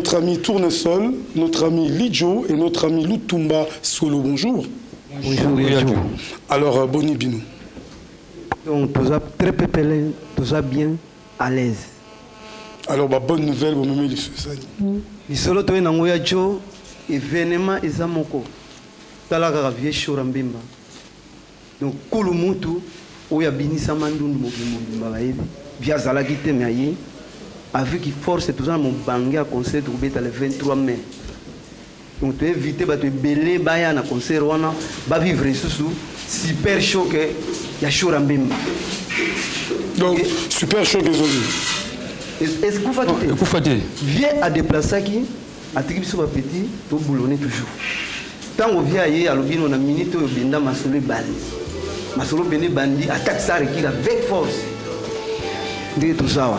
notre ami Tournesol, notre ami Lidjo et notre ami Lutumba Solo. Bonjour. Bonjour, Yadjo. Alors, Boni Bino. Donc, tu es très pépélé, tu es bien à l'aise. Alors, bonne nouvelle, vous m'aimez les feux. Les solos, tu es dans Yadjo, événement Ezamoko. Tu as la vie sur Rambimba. Donc, Koulumutu, où il y a Binissa Mandoun, via Zalagite Meaye, avec force, tout ça, mon bangé à concert trouvé le 23 mai. Donc, tu es évité, tu es belé, baya na concert, tu vas vivre sous super chaud que il y a chaud Rambimba. Donc, super chaud que est-ce que vous faites viens à déplacer qui à tribu sur petit to boulonner toujours tant on vient hier à l'obino na minute au benda masolo bandi bandi attaque ça qui avec force de tout ça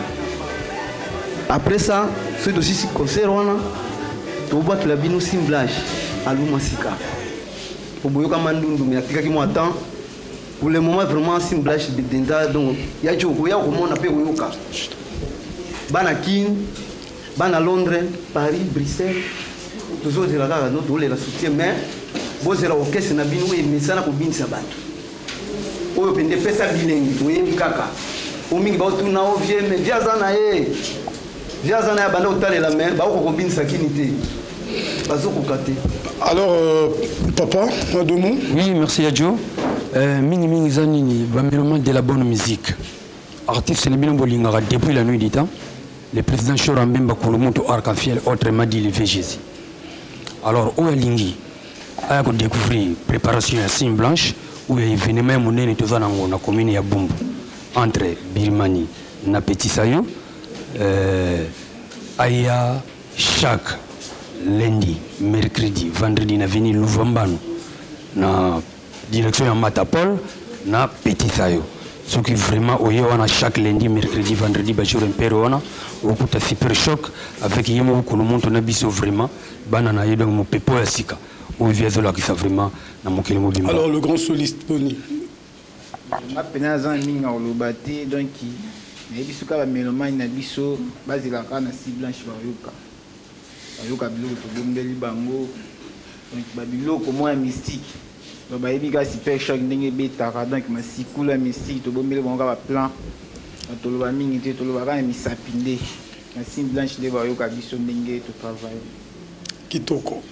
après ça c'est aussi si concert wana to battre la bino simblage à l'umasika au boyoka mandundu mais atika qui moi attend pour le moment vraiment simblage de denda donc ya joko ya comment on appelle yoka bana Kin, bana Londres, Paris, Bruxelles, tous autres là nous la soutien mais bon c'est la orchestre na bino et mesana ko binisa bato oyo pende pesa bilengi to yebi kaka o mingi ba tu na o vie mais viazana ya banda otalela mais ba ko binisa kinité bazoko kate. Alors papa deux mots. Oui, merci Yadjo. Mini zanini ba mélomane de la bonne musique. Artiste le bien bolingara depuis la nuit du temps. Le président Chorambemba Kouloumoto Arc-en-Ciel autrement dit le VGZ. Alors, où est Lingi? Il a découvert la préparation à Sim Blanche, où il y a événement monnaie dans la commune de Bumbu, entre Birmanie et Petit Sayo. Il y a chaque lundi, mercredi, vendredi, na veni Louvambano, na direction de Matapol, na Petit Sayo. Ce qui vraiment, on a chaque lundi, mercredi, vendredi, jour impérial, on a super choc avec Yemo Kouloumoto Nabiso vraiment, banana et donc mon pepo et sika. On vient de là qui ça vraiment dans mon kelmo bimba. Alors le grand soliste Boni. Ma penazan minga olobati donc mais bisuka ba mélomane na biso bazila kana si blanche bayoka biloko to bombeli bango donc ba biloko moi mystique. Donc bayebi ka super choc ndenge betaka donc masikula mystique to bombeli bango ba plan to loba mingi te to loba ka misapinde na sim blanche de bayoka biso ndenge to travail. Kitoko.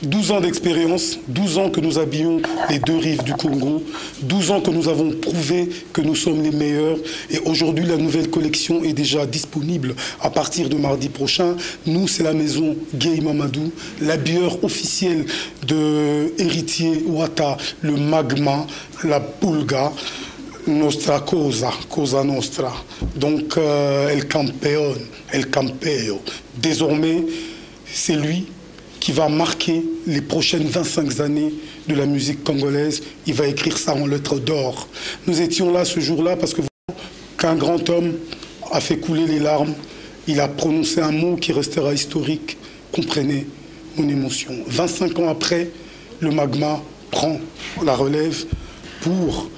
12 ans d'expérience, 12 ans que nous habillons les deux rives du Congo, 12 ans que nous avons prouvé que nous sommes les meilleurs. Et aujourd'hui, la nouvelle collection est déjà disponible à partir de mardi prochain. Nous, c'est la maison Gay Mamadou, l'habilleur officiel de Héritier Ouata, le Magma, la Pulga, Nostra Cosa, Cosa Nostra. Donc, El Campeón, El Campeo. Désormais, c'est lui qui va marquer les prochaines 25 années de la musique congolaise. Il va écrire ça en lettres d'or. Nous étions là ce jour-là parce que qu'un grand homme a fait couler les larmes. Il a prononcé un mot qui restera historique. Comprenez mon émotion. 25 ans après, le Magma prend la relève pour,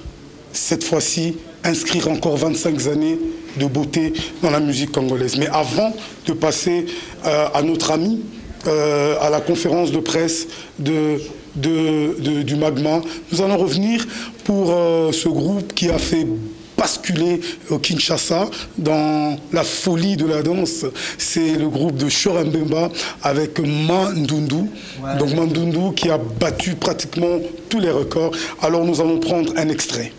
cette fois-ci, inscrire encore 25 années de beauté dans la musique congolaise. Mais avant de passer à notre ami, à la conférence de presse du Magma, nous allons revenir pour ce groupe qui a fait basculer Kinshasa dans la folie de la danse. C'est le groupe de Chorambemba avec Mandundu. Ouais. Donc Mandundu qui a battu pratiquement tous les records. Alors nous allons prendre un extrait.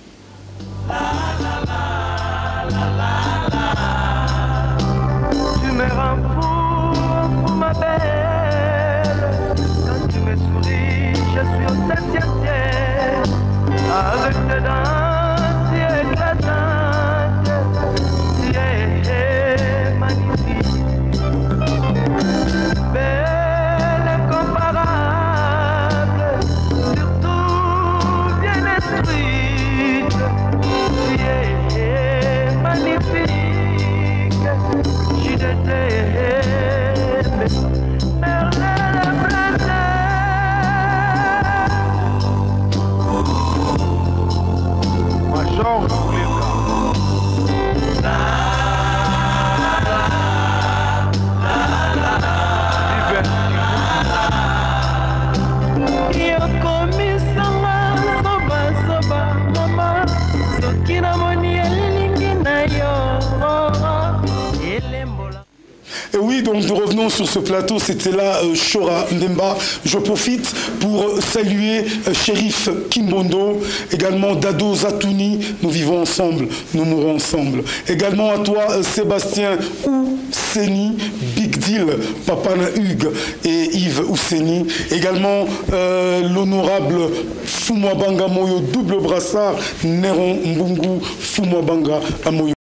Tu me rends fou, ma belle. Je suis au 7e ciel, avec des danses si éclatantes, si magnifiques, belle, incomparable, surtout bien esprit, Et oui, donc nous revenons sur ce plateau, c'était là Chora Ndemba. Je profite pour saluer Shérif Kimbondo, également Dado Zatouni, nous vivons ensemble, nous mourrons ensemble. Également à toi Sébastien Ousseni, Big Deal, Papa Na Hugues et Yves Ousseni. Également l'honorable Fumwabanga Moyo, double brassard, Néron Mbungu, Fumwabanga Amoyo.